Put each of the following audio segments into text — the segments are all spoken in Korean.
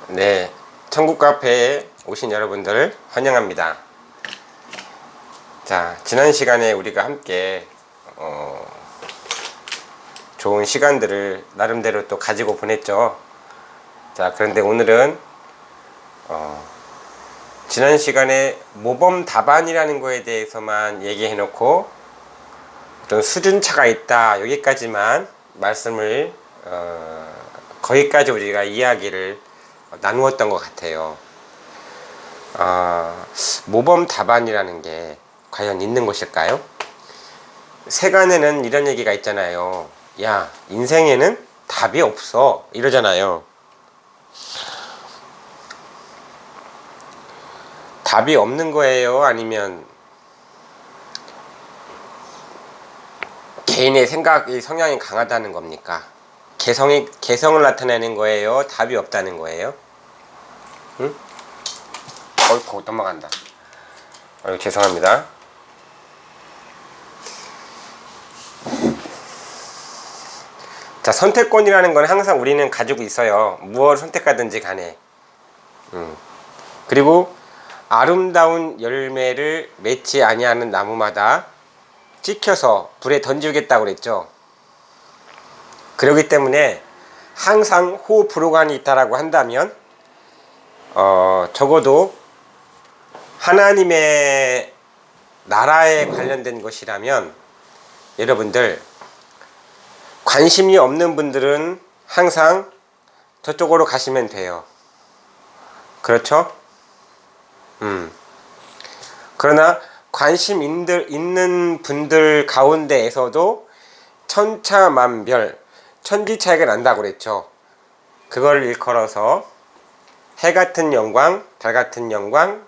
네, 천국 카페에 오신 여러분들 환영합니다. 자, 지난 시간에 우리가 함께 좋은 시간들을 나름대로 또 가지고 보냈죠. 자, 그런데 오늘은 지난 시간에 모범 답안이라는 거에 대해서만 얘기해 놓고 어떤 수준차가 있다, 여기까지만 말씀을 거기까지 우리가 이야기를 나누었던 것 같아요. 모범 답안이라는 게 과연 있는 것일까요? 세간에는 이런 얘기가 있잖아요. 야, 인생에는 답이 없어, 이러잖아요. 답이 없는 거예요? 아니면 개인의 생각이 성향이 강하다는 겁니까? 개성을 나타내는 거예요? 답이 없다는 거예요? 응? 어이구, 넘어간다. 죄송합니다. 자, 선택권이라는 건 항상 우리는 가지고 있어요. 무엇을 선택하든지 간에. 그리고 아름다운 열매를 맺지 아니하는 나무마다 찍혀서 불에 던지겠다고 그랬죠. 그렇기 때문에 항상 호불호관이 있다라고 한다면 적어도 하나님의 나라에 관련된 것이라면 여러분들 관심이 없는 분들은 항상 저쪽으로 가시면 돼요. 그렇죠? 그러나 관심 있는 분들 가운데에서도 천차만별 천지 차이가 난다고 그랬죠. 그걸 일컬어서 해 같은 영광, 달 같은 영광,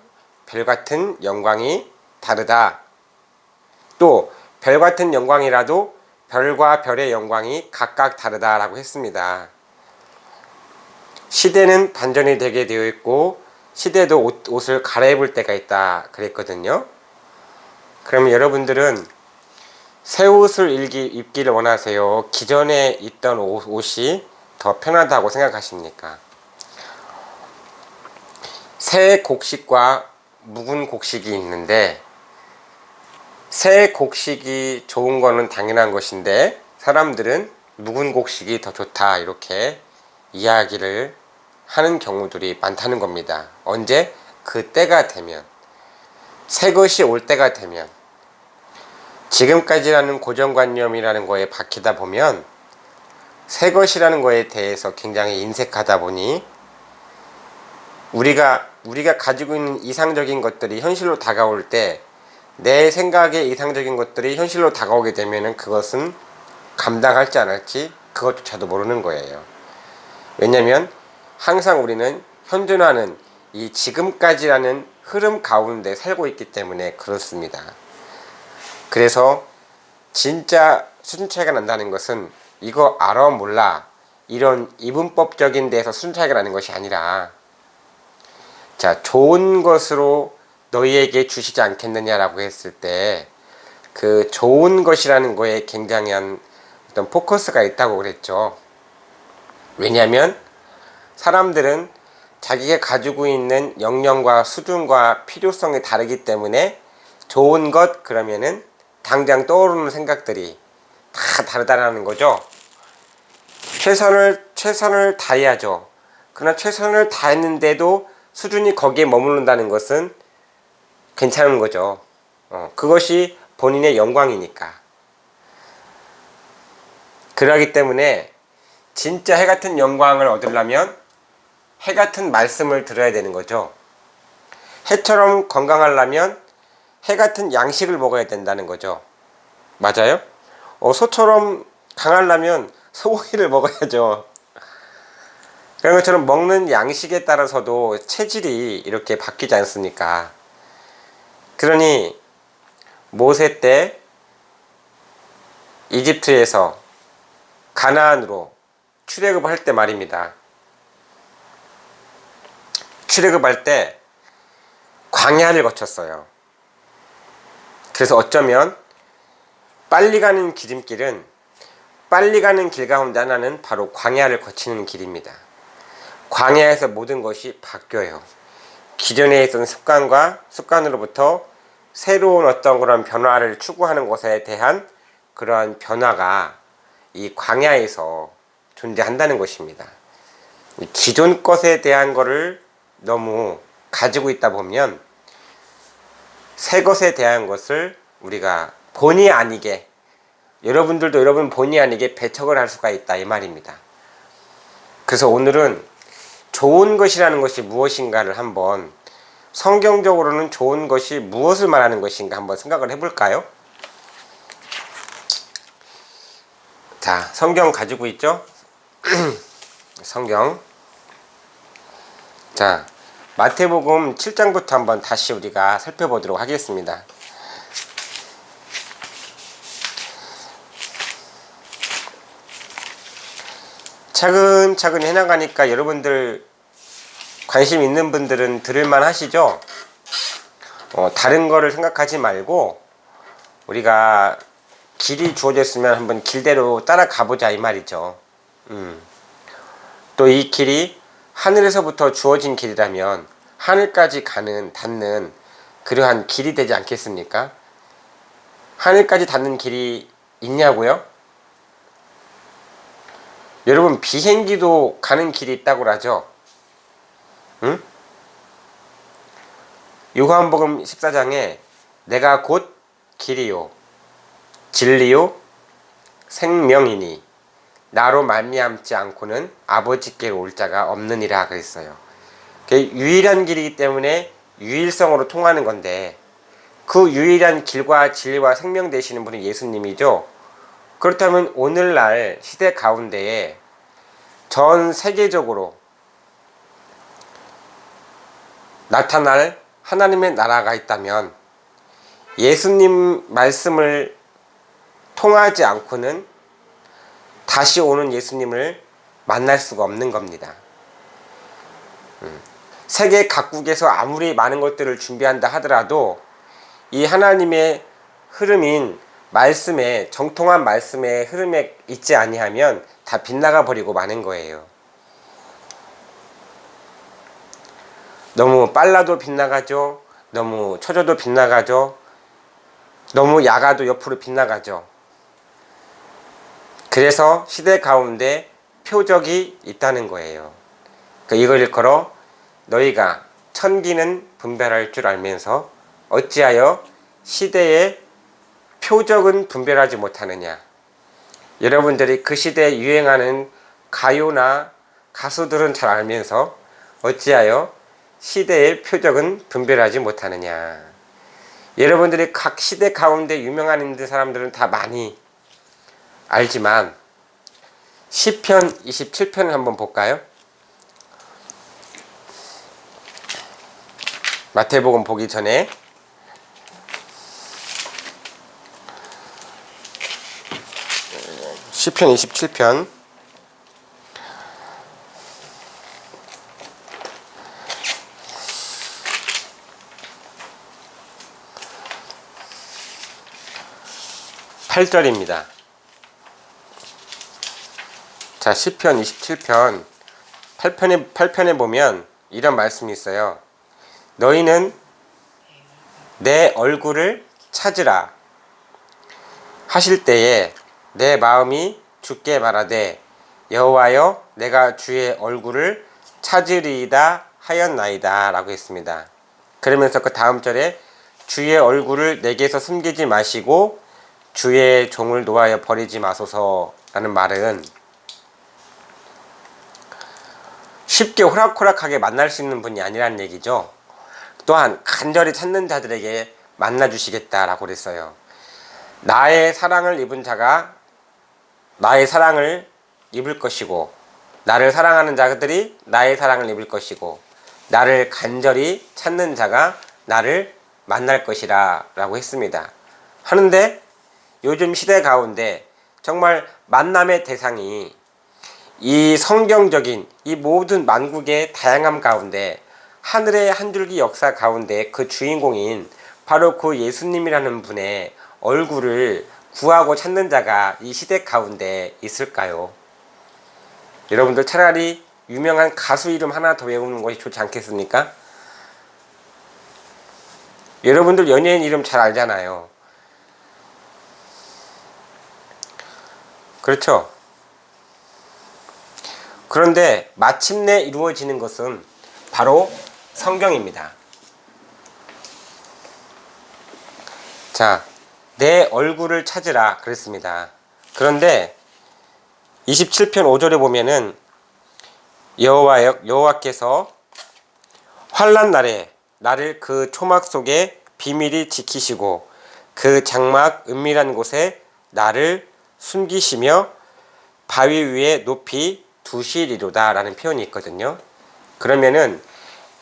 별 같은 영광이 다르다. 또 별 같은 영광이라도 별과 별의 영광이 각각 다르다라고 했습니다. 시대는 반전이 되게 되어 있고 시대도 옷을 갈아입을 때가 있다 그랬거든요. 그러면 여러분들은 새 옷을 입기를 원하세요? 기존에 있던 옷이 더 편하다고 생각하십니까? 새 곡식과 묵은 곡식이 있는데 새 곡식이 좋은 거는 당연한 것인데 사람들은 묵은 곡식이 더 좋다 이렇게 이야기를 하는 경우들이 많다는 겁니다. 언제? 그 때가 되면, 새 것이 올 때가 되면, 지금까지라는 고정관념이라는 거에 박히다 보면 새 것이라는 거에 대해서 굉장히 인색하다 보니 우리가 가지고 있는 이상적인 것들이 현실로 다가올 때 내 생각에 이상적인 것들이 현실로 다가오게 되면은 그것은 감당할지 안 할지 그것조차도 모르는 거예요. 왜냐면 항상 우리는 현존하는 이 지금까지라는 흐름 가운데 살고 있기 때문에 그렇습니다. 그래서 진짜 수준 차이가 난다는 것은 이거 알아 몰라 이런 이분법적인 데서 수준 차이가 나는 것이 아니라 자, 좋은 것으로 너희에게 주시지 않겠느냐라고 했을 때 그 좋은 것이라는 거에 굉장한 어떤 포커스가 있다고 그랬죠. 왜냐하면 사람들은 자기가 가지고 있는 역량과 수준과 필요성이 다르기 때문에 좋은 것 그러면은 당장 떠오르는 생각들이 다 다르다라는 거죠. 최선을 다해야죠. 그러나 최선을 다했는데도 수준이 거기에 머무른다는 것은 괜찮은 거죠. 그것이 본인의 영광이니까. 그러기 때문에 진짜 해 같은 영광을 얻으려면 해 같은 말씀을 들어야 되는 거죠. 해처럼 건강하려면 해 같은 양식을 먹어야 된다는 거죠. 맞아요? 소처럼 강하려면 소고기를 먹어야죠. 그런 것처럼 먹는 양식에 따라서도 체질이 이렇게 바뀌지 않습니까? 그러니 모세 때 이집트에서 가나안으로 출애굽할 때 말입니다. 출애굽할 때 광야를 거쳤어요. 그래서 어쩌면 빨리 가는 길 가운데 하나는 바로 광야를 거치는 길입니다. 광야에서 모든 것이 바뀌어요. 기존에 있던 습관으로부터 새로운 어떤 그런 변화를 추구하는 것에 대한 그러한 변화가 이 광야에서 존재한다는 것입니다. 기존 것에 대한 거를 너무 가지고 있다 보면 새 것에 대한 것을 우리가 본의 아니게, 여러분들도 여러분 본의 아니게 배척을 할 수가 있다 이 말입니다. 그래서 오늘은 좋은 것이라는 것이 무엇인가를 한번, 성경적으로는 좋은 것이 무엇을 말하는 것인가 한번 생각을 해볼까요? 자, 성경 가지고 있죠? 성경. 자, 마태복음 7장부터 한번 다시 우리가 살펴보도록 하겠습니다. 차근차근 해나가니까 여러분들 관심 있는 분들은 들을만 하시죠? 다른 거를 생각하지 말고 우리가 길이 주어졌으면 한번 길대로 따라가보자 이 말이죠. 또 이 길이 하늘에서부터 주어진 길이라면 하늘까지 닿는 그러한 길이 되지 않겠습니까? 하늘까지 닿는 길이 있냐고요? 여러분, 비행기도 가는 길이 있다고 하죠? 응? 요한복음 14장에 내가 곧 길이요 진리요 생명이니 나로 말미암지 않고는 아버지께로 올 자가 없느니라 그랬어요. 유일한 길이기 때문에 유일성으로 통하는 건데, 그 유일한 길과 진리와 생명 되시는 분이 예수님이죠. 그렇다면 오늘날 시대 가운데에 전 세계적으로 나타날 하나님의 나라가 있다면 예수님 말씀을 통하지 않고는 다시 오는 예수님을 만날 수가 없는 겁니다. 세계 각국에서 아무리 많은 것들을 준비한다 하더라도 이 하나님의 흐름인 말씀에, 정통한 말씀의 흐름에 있지 아니하면 다 빗나가 버리고 마는 거예요. 너무 빨라도 빗나가죠. 너무 처져도 빗나가죠. 너무 야가도 옆으로 빗나가죠. 그래서 시대 가운데 표적이 있다는 거예요. 이걸 일컬어 너희가 천기는 분별할 줄 알면서 어찌하여 시대의 표적은 분별하지 못하느냐. 여러분들이 그 시대에 유행하는 가요나 가수들은 잘 알면서 어찌하여 시대의 표적은 분별하지 못하느냐. 여러분들이 각 시대 가운데 유명한 사람들은 다 많이 알지만 시편 27편을 한번 볼까요? 마태복음 보기 전에 시편 27편 8절입니다. 자, 시편 27편 8편에 보면 이런 말씀이 있어요. 너희는 내 얼굴을 찾으라 하실 때에 내 마음이 주께 말하되 여호와여 내가 주의 얼굴을 찾으리이다 하였나이다 라고 했습니다. 그러면서 그 다음 절에 주의 얼굴을 내게서 숨기지 마시고 주의 종을 노하여 버리지 마소서 라는 말은 쉽게 호락호락하게 만날 수 있는 분이 아니라는 얘기죠. 또한 간절히 찾는 자들에게 만나주시겠다라고 그랬어요. 나의 사랑을 입은 자가 나의 사랑을 입을 것이고, 나를 사랑하는 자들이 나의 사랑을 입을 것이고, 나를 간절히 찾는 자가 나를 만날 것이라 라고 했습니다. 하는데 요즘 시대 가운데 정말 만남의 대상이 이 성경적인 이 모든 만국의 다양함 가운데 하늘의 한 줄기 역사 가운데 그 주인공인 바로 그 예수님이라는 분의 얼굴을 구하고 찾는 자가 이 시대 가운데 있을까요? 여러분들 차라리 유명한 가수 이름 하나 더 외우는 것이 좋지 않겠습니까? 여러분들 연예인 이름 잘 알잖아요. 그렇죠? 그런데 마침내 이루어지는 것은 바로 성경입니다. 자, 내 얼굴을 찾으라 그랬습니다. 그런데 27편 5절에 보면은 여호와께서 환난 날에 나를 그 초막 속에 비밀히 지키시고 그 장막 은밀한 곳에 나를 숨기시며 바위 위에 높이 두시리로다 라는 표현이 있거든요. 그러면은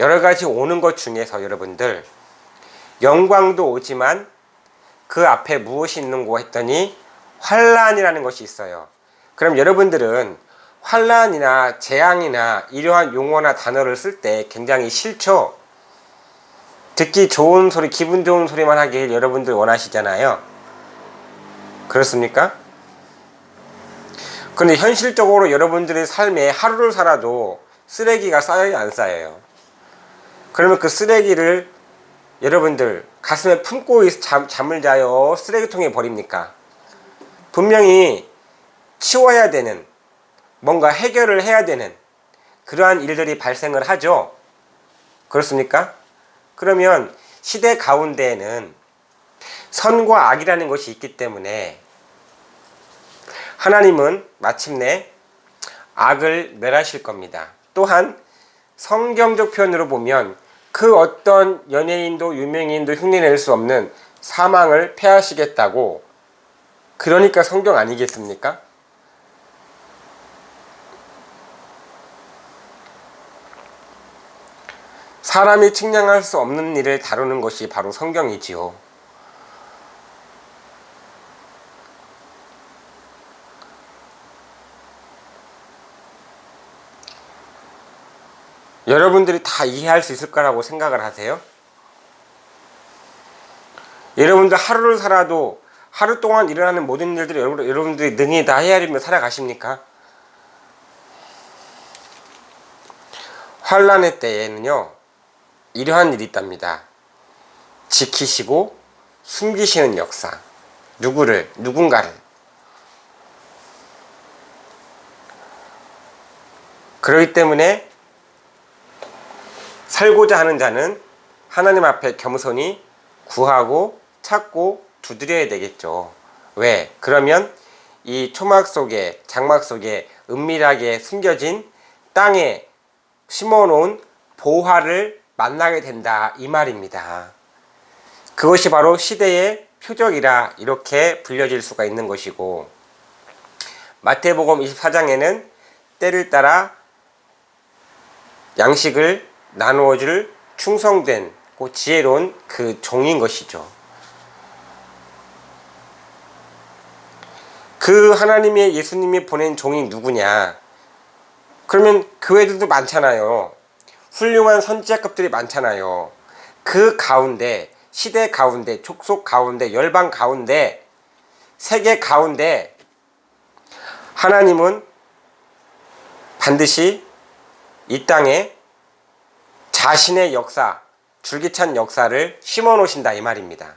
여러가지 오는 것 중에서 여러분들 영광도 오지만 그 앞에 무엇이 있는고 했더니 환난이라는 것이 있어요. 그럼 여러분들은 환난이나 재앙이나 이러한 용어나 단어를 쓸 때 굉장히 싫죠. 듣기 좋은 소리, 기분 좋은 소리만 하길 여러분들 원하시잖아요. 그렇습니까? 근데 현실적으로 여러분들의 삶에 하루를 살아도 쓰레기가 쌓여요, 안 쌓여요? 그러면 그 쓰레기를 여러분들 가슴에 품고 잠을 자요? 쓰레기통에 버립니까? 분명히 치워야 되는, 뭔가 해결을 해야 되는 그러한 일들이 발생을 하죠. 그렇습니까? 그러면 시대 가운데에는 선과 악이라는 것이 있기 때문에 하나님은 마침내 악을 멸하실 겁니다. 또한 성경적 표현으로 보면 그 어떤 연예인도 유명인도 흉내낼 수 없는 사망을 패하시겠다고, 그러니까 성경 아니겠습니까? 사람이 측량할 수 없는 일을 다루는 것이 바로 성경이지요. 여러분들이 다 이해할 수 있을 거라고 생각을 하세요? 여러분들 하루를 살아도 하루 동안 일어나는 모든 일들을 여러분들이 능히 다 헤아리며 살아가십니까? 환난의 때에는요, 이러한 일이 있답니다. 지키시고 숨기시는 역사. 누군가를. 그렇기 때문에 살고자 하는 자는 하나님 앞에 겸손히 구하고 찾고 두드려야 되겠죠. 왜? 그러면 이 초막 속에, 장막 속에 은밀하게 숨겨진 땅에 심어놓은 보화를 만나게 된다, 이 말입니다. 그것이 바로 시대의 표적이라 이렇게 불려질 수가 있는 것이고, 마태복음 24장에는 때를 따라 양식을 나누어줄 충성된 지혜로운 그 종인 것이죠. 그 하나님의 예수님이 보낸 종이 누구냐? 그러면 교회들도 많잖아요. 훌륭한 선지자급들이 많잖아요. 그 가운데, 시대 가운데, 족속 가운데, 열방 가운데, 세계 가운데 하나님은 반드시 이 땅에 자신의 역사, 줄기찬 역사를 심어 놓으신다, 이 말입니다.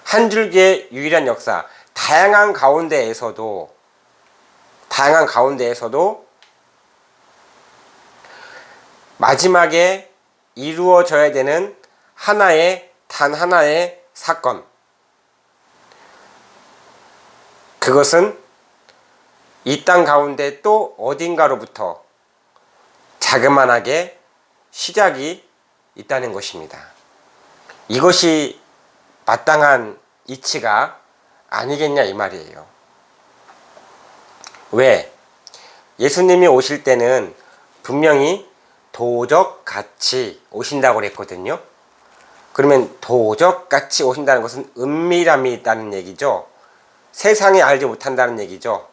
한 줄기의 유일한 역사, 다양한 가운데에서도 마지막에 이루어져야 되는 단 하나의 사건, 그것은 이 땅 가운데 또 어딘가로부터 자그만하게 시작이 있다는 것입니다. 이것이 마땅한 이치가 아니겠냐, 이 말이에요. 왜? 예수님이 오실 때는 분명히 도적같이 오신다고 그랬거든요. 그러면 도적같이 오신다는 것은 은밀함이 있다는 얘기죠. 세상에 알지 못한다는 얘기죠.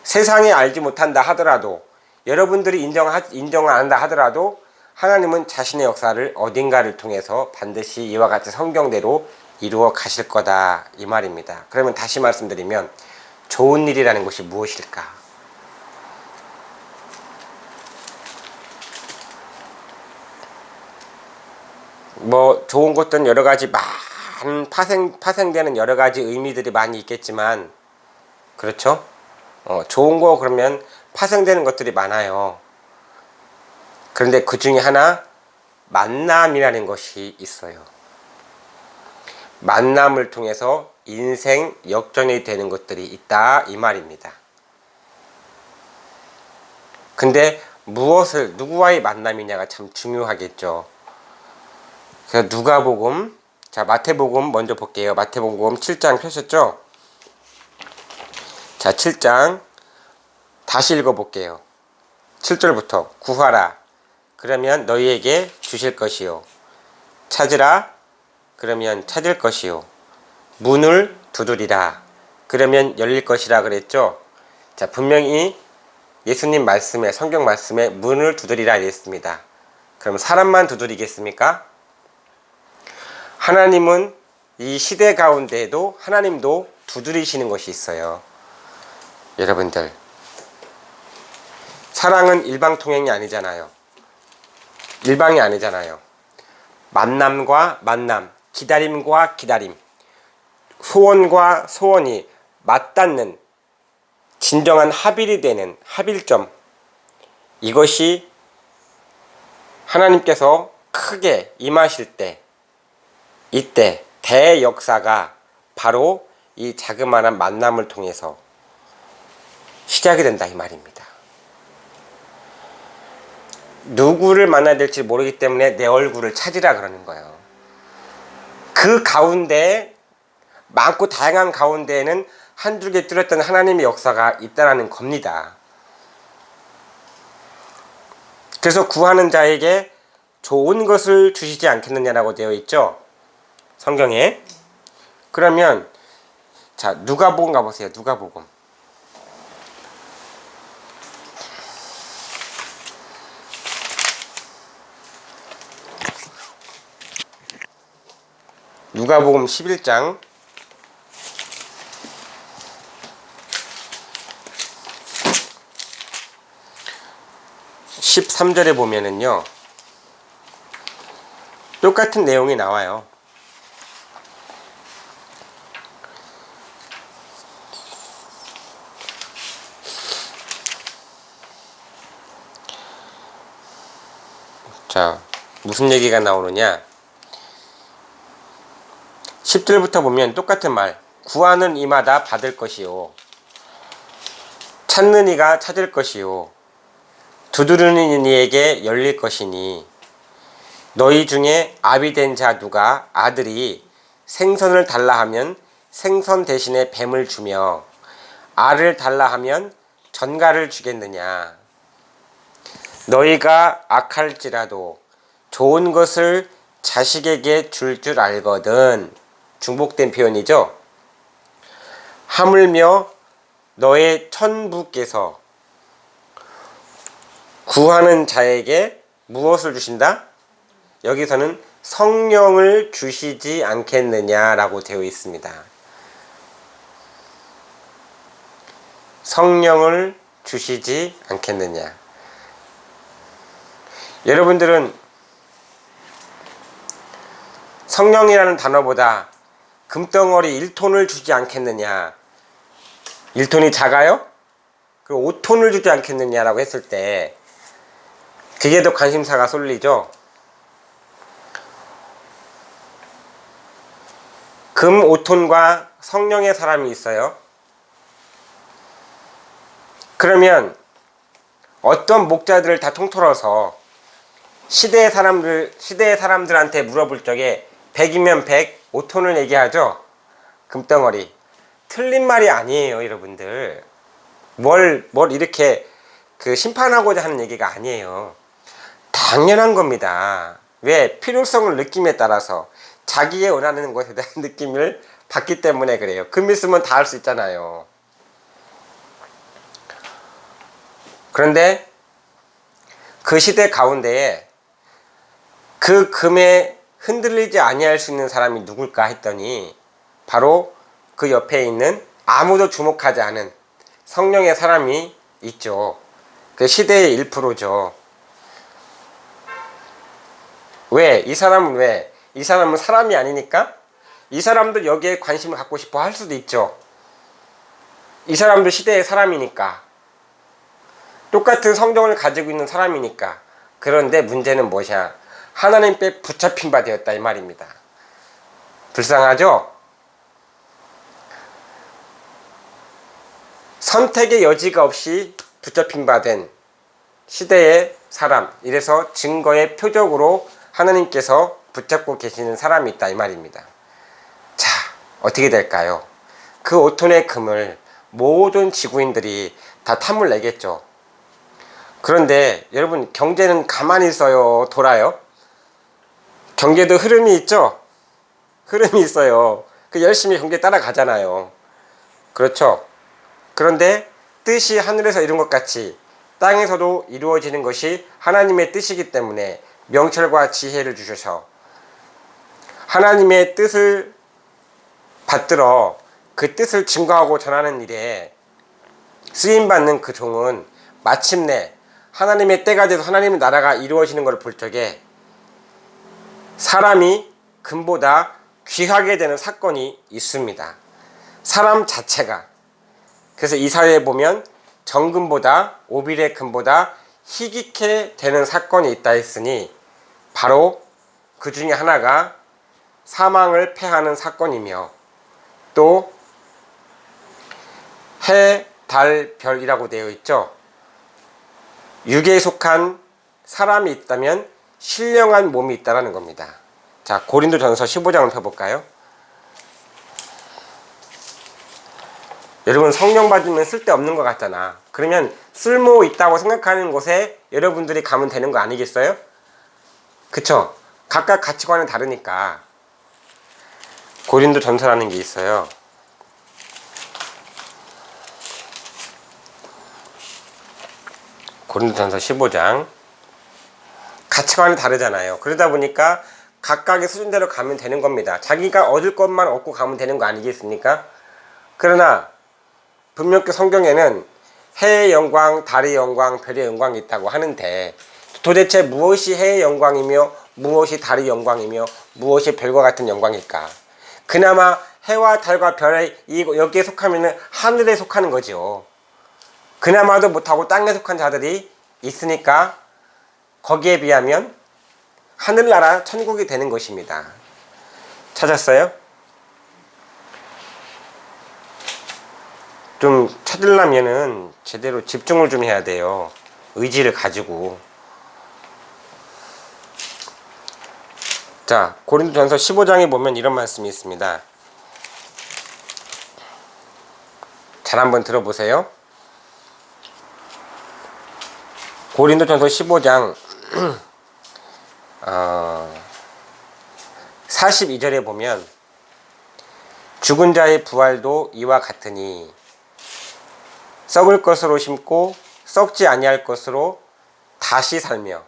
세상에 알지 못한다 하더라도, 여러분들이 인정을 안 한다 하더라도 하나님은 자신의 역사를 어딘가를 통해서 반드시 이와 같이 성경대로 이루어 가실 거다, 이 말입니다. 그러면 다시 말씀드리면 좋은 일이라는 것이 무엇일까? 뭐 좋은 것들은 여러 가지 많은 파생되는 여러 가지 의미들이 많이 있겠지만, 그렇죠? 좋은 거 그러면 파생되는 것들이 많아요. 그런데 그 중에 하나 만남이라는 것이 있어요. 만남을 통해서 인생 역전이 되는 것들이 있다 이 말입니다. 근데 누구와의 만남이냐가 참 중요하겠죠. 그래서 누가복음, 자 마태복음 먼저 볼게요. 마태복음 7장 펴셨죠? 자 7장 다시 읽어볼게요. 7절부터 구하라 그러면 너희에게 주실 것이요 찾으라 그러면 찾을 것이요 문을 두드리라 그러면 열릴 것이라 그랬죠. 자 분명히 예수님 말씀에 성경 말씀에 문을 두드리라 이랬습니다. 그럼 사람만 두드리겠습니까? 하나님은 이 시대 가운데에도 하나님도 두드리시는 것이 있어요. 여러분들 사랑은 일방통행이 아니잖아요. 일방이 아니잖아요. 만남과 만남, 기다림과 기다림, 소원과 소원이 맞닿는 진정한 합일이 되는 합일점, 이것이 하나님께서 크게 임하실 때, 이때 대역사가 바로 이 자그마한 만남을 통해서 시작이 된다 이 말입니다. 누구를 만나야 될지 모르기 때문에 내 얼굴을 찾으라 그러는 거예요. 그 가운데 많고 다양한 가운데에는 한 줄기 뚜렷한 하나님의 역사가 있다라는 겁니다. 그래서 구하는 자에게 좋은 것을 주시지 않겠느냐라고 되어 있죠, 성경에. 그러면 자 누가복음 가보세요. 누가복음 누가복음 11장 13절에 보면은요 똑같은 내용이 나와요. 자 무슨 얘기가 나오느냐, 10절부터 보면 똑같은 말, 구하는 이마다 받을 것이요 찾는 이가 찾을 것이요 두드리는 이에게 열릴 것이니 너희 중에 아비 된 자 누가 아들이 생선을 달라 하면 생선 대신에 뱀을 주며 알을 달라 하면 전갈을 주겠느냐. 너희가 악할지라도 좋은 것을 자식에게 줄 줄 알거든. 중복된 표현이죠. 하물며 너의 천부께서 구하는 자에게 무엇을 주신다? 여기서는 성령을 주시지 않겠느냐라고 되어 있습니다. 성령을 주시지 않겠느냐. 여러분들은 성령이라는 단어보다 금덩어리 1톤을 주지 않겠느냐, 1톤이 작아요? 그 5톤을 주지 않겠느냐라고 했을 때 그게 더 관심사가 쏠리죠. 금 5톤과 성령의 사람이 있어요. 그러면 어떤 목자들을 다 통틀어서 시대의 사람들한테 물어볼 적에 100이면 100, 5톤을 얘기하죠. 금덩어리. 틀린 말이 아니에요, 여러분들. 뭘 이렇게 심판하고자 하는 얘기가 아니에요. 당연한 겁니다. 왜? 필요성을 느낌에 따라서 자기의 원하는 것에 대한 느낌을 받기 때문에 그래요. 금 있으면 다 할 수 있잖아요. 그런데 그 시대 가운데에 그 금에 흔들리지 아니할 수 있는 사람이 누굴까 했더니 바로 그 옆에 있는 아무도 주목하지 않은 성령의 사람이 있죠. 그 시대의 1%죠. 왜? 이 사람은 왜? 이 사람은 사람이 아니니까 이 사람도 여기에 관심을 갖고 싶어 할 수도 있죠. 이 사람도 시대의 사람이니까, 똑같은 성경을 가지고 있는 사람이니까. 그런데 문제는 무엇이야? 하나님께 붙잡힌 바 되었다 이 말입니다. 불쌍하죠? 선택의 여지가 없이 붙잡힌 바 된 시대의 사람, 이래서 증거의 표적으로 하나님께서 붙잡고 계시는 사람이 있다 이 말입니다. 자, 어떻게 될까요? 그 5톤의 금을 모든 지구인들이 다 탐을 내겠죠. 그런데 여러분, 경제는 가만히 있어요? 돌아요? 경제도 흐름이 있죠? 흐름이 있어요. 그 열심히 경제 따라가잖아요. 그렇죠? 그런데 뜻이 하늘에서 이룬 것 같이 땅에서도 이루어지는 것이 하나님의 뜻이기 때문에 명철과 지혜를 주셔서 하나님의 뜻을 받들어 그 뜻을 증거하고 전하는 일에 쓰임받는 그 종은 마침내 하나님의 때가 돼서 하나님의 나라가 이루어지는 것을 볼 적에 사람이 금보다 귀하게 되는 사건이 있습니다. 사람 자체가. 그래서 이 사회에 보면 정금보다, 오빌의 금보다 희귀케 되는 사건이 있다 했으니 바로 그 중에 하나가 사망을 패하는 사건이며, 또 해, 달, 별이라고 되어 있죠. 육에 속한 사람이 있다면 신령한 몸이 있다는 겁니다. 자, 고린도전서 15장을 펴볼까요? 여러분, 성령 받으면 쓸데없는 것 같잖아. 그러면 쓸모 있다고 생각하는 곳에 여러분들이 가면 되는 거 아니겠어요? 그쵸? 각각 가치관은 다르니까. 고린도전서라는 게 있어요. 고린도전서 15장. 가치관이 다르잖아요. 그러다 보니까 각각의 수준대로 가면 되는 겁니다. 자기가 얻을 것만 얻고 가면 되는 거 아니겠습니까? 그러나 분명히 성경에는 해의 영광, 달의 영광, 별의 영광이 있다고 하는데, 도대체 무엇이 해의 영광이며 무엇이 달의 영광이며 무엇이 별과 같은 영광일까? 그나마 해와 달과 별의 여기에 속하면 하늘에 속하는 거죠. 그나마도 못하고 땅에 속한 자들이 있으니까 거기에 비하면 하늘나라 천국이 되는 것입니다. 찾았어요? 좀 찾으려면은 제대로 집중을 좀 해야 돼요. 의지를 가지고. 자, 고린도전서 15장에 보면 이런 말씀이 있습니다. 잘 한번 들어보세요. 고린도전서 15장 42절에 보면 죽은 자의 부활도 이와 같으니 썩을 것으로 심고 썩지 아니할 것으로 다시 살며,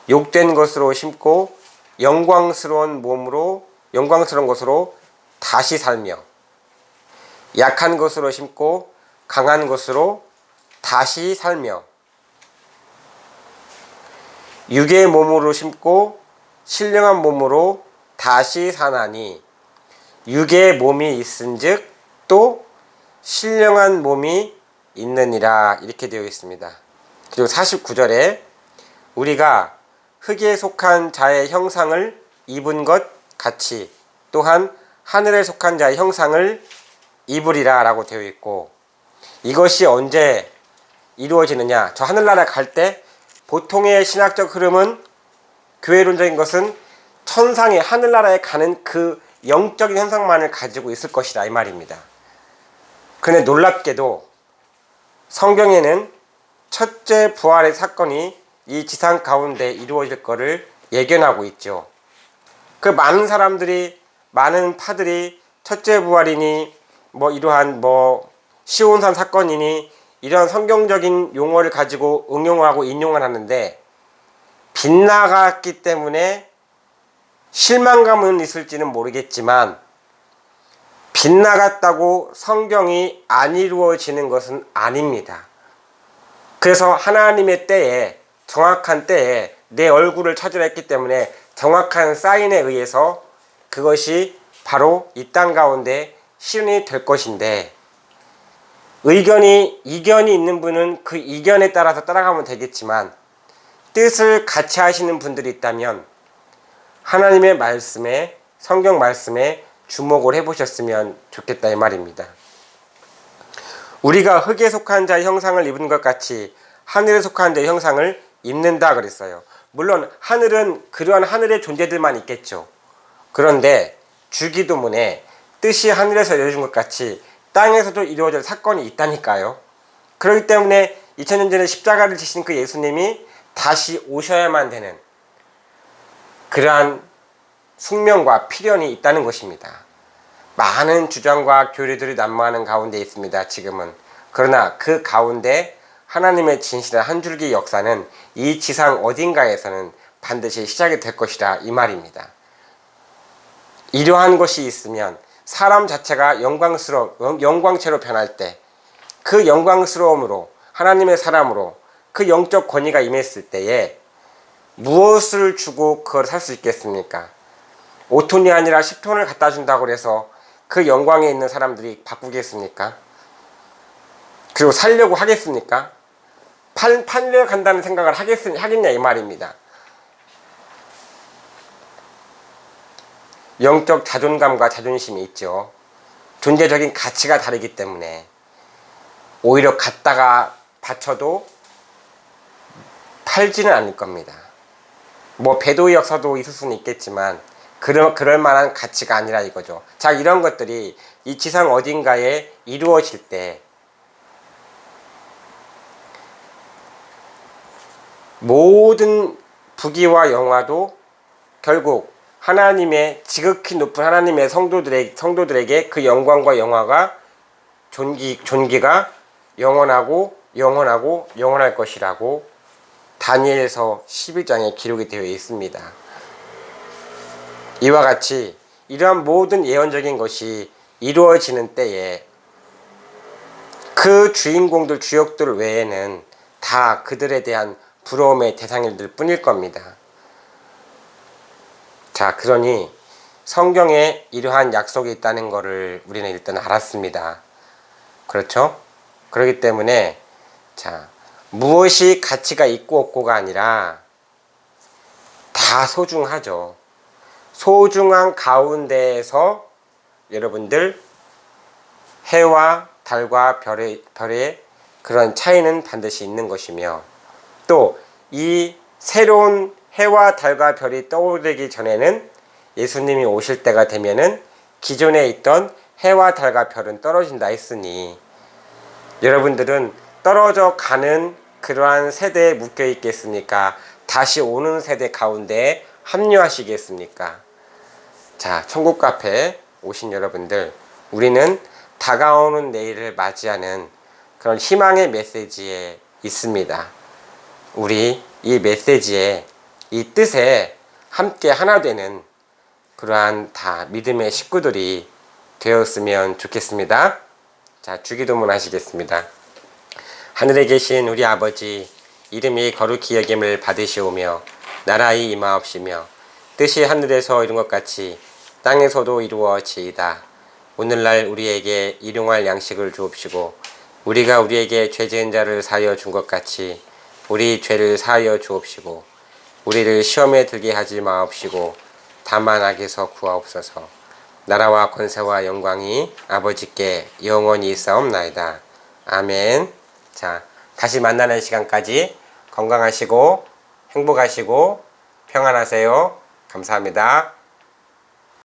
욕된 것으로 심고 영광스러운 것으로 다시 살며, 약한 것으로 심고 강한 것으로 다시 살며, 육의 몸으로 심고 신령한 몸으로 다시 사나니 육의 몸이 있은즉 또 신령한 몸이 있느니라, 이렇게 되어 있습니다. 그리고 49절에 우리가 흙에 속한 자의 형상을 입은 것 같이 또한 하늘에 속한 자의 형상을 입으리라 라고 되어 있고, 이것이 언제 이루어지느냐? 저 하늘나라 갈 때 보통의 신학적 흐름은, 교회론적인 것은 천상의 하늘나라에 가는 그 영적인 현상만을 가지고 있을 것이다 이 말입니다. 그런데 놀랍게도 성경에는 첫째 부활의 사건이 이 지상 가운데 이루어질 것을 예견하고 있죠. 그 많은 사람들이, 많은 파들이 첫째 부활이니 이러한 시온산 사건이니 이런 성경적인 용어를 가지고 응용하고 인용을 하는데, 빗나갔기 때문에 실망감은 있을지는 모르겠지만 빗나갔다고 성경이 안 이루어지는 것은 아닙니다. 그래서 하나님의 때에, 정확한 때에 내 얼굴을 찾으라 했기 때문에 정확한 사인에 의해서 그것이 바로 이 땅 가운데 실현이 될 것인데, 이견이 있는 분은 그 이견에 따라서 따라가면 되겠지만, 뜻을 같이 하시는 분들이 있다면 하나님의 말씀에, 성경 말씀에 주목을 해보셨으면 좋겠다 이 말입니다. 우리가 흙에 속한 자의 형상을 입은 것 같이 하늘에 속한 자의 형상을 입는다 그랬어요. 물론 하늘은 그러한 하늘의 존재들만 있겠죠. 그런데 주기도문에 뜻이 하늘에서 이루어진 것 같이 땅에서도 이루어질 사건이 있다니까요. 그렇기 때문에 2000년 전에 십자가를 지신 그 예수님이 다시 오셔야만 되는 그러한 숙명과 필연이 있다는 것입니다. 많은 주장과 교리들이 난무하는 가운데 있습니다. 지금은. 그러나 그 가운데 하나님의 진실한 한 줄기 역사는 이 지상 어딘가에서는 반드시 시작이 될 것이다 이 말입니다. 이러한 것이 있으면 사람 자체가 영광체로 변할 때, 그 영광스러움으로 하나님의 사람으로 그 영적 권위가 임했을 때에 무엇을 주고 그걸 살 수 있겠습니까? 5톤이 아니라 10톤을 갖다 준다고 해서 그 영광에 있는 사람들이 바꾸겠습니까? 그리고 살려고 하겠습니까? 팔려간다는 생각을 하겠냐 이 말입니다. 영적 자존감과 자존심이 있죠. 존재적인 가치가 다르기 때문에 오히려 갖다가 바쳐도 팔지는 않을 겁니다. 뭐 배도의 역사도 있을 수는 있겠지만 그럴 만한 가치가 아니라 이거죠. 자, 이런 것들이 이 지상 어딘가에 이루어질 때 모든 부귀와 영화도 결국 하나님의 지극히 높은 하나님의 성도들에게 그 영광과 영화가 존귀가 영원할 것이라고 다니엘서 11장에 기록이 되어 있습니다. 이와 같이 이러한 모든 예언적인 것이 이루어지는 때에 그 주인공들, 주역들 외에는 다 그들에 대한 부러움의 대상일 뿐일 겁니다. 자, 그러니 성경에 이러한 약속이 있다는 것을 우리는 일단 알았습니다. 그렇죠? 그렇기 때문에 자, 무엇이 가치가 있고 없고가 아니라 다 소중하죠. 소중한 가운데에서 여러분들 해와 달과 별의 그런 차이는 반드시 있는 것이며, 또 이 새로운 해와 달과 별이 떠오르기 전에는 예수님이 오실 때가 되면은 기존에 있던 해와 달과 별은 떨어진다 했으니 여러분들은 떨어져 가는 그러한 세대에 묶여 있겠습니까? 다시 오는 세대 가운데 합류하시겠습니까? 자, 천국 카페에 오신 여러분들, 우리는 다가오는 내일을 맞이하는 그런 희망의 메시지에 있습니다. 우리 이 메시지에, 이 뜻에 함께 하나 되는 그러한 다 믿음의 식구들이 되었으면 좋겠습니다. 자, 주기도문 하시겠습니다. 하늘에 계신 우리 아버지, 이름이 거룩히 여김을 받으시오며 나라의 임하옵시며 뜻이 하늘에서 이룬 것 같이 땅에서도 이루어지이다. 오늘날 우리에게 일용할 양식을 주옵시고 우리가 우리에게 죄 지은 자를 사하여 준 것 같이 우리 죄를 사하여 주옵시고 우리를 시험에 들게 하지 마옵시고 다만 악에서 구하옵소서. 나라와 권세와 영광이 아버지께 영원히 있사옵나이다. 아멘. 자, 다시 만나는 시간까지 건강하시고 행복하시고 평안하세요. 감사합니다.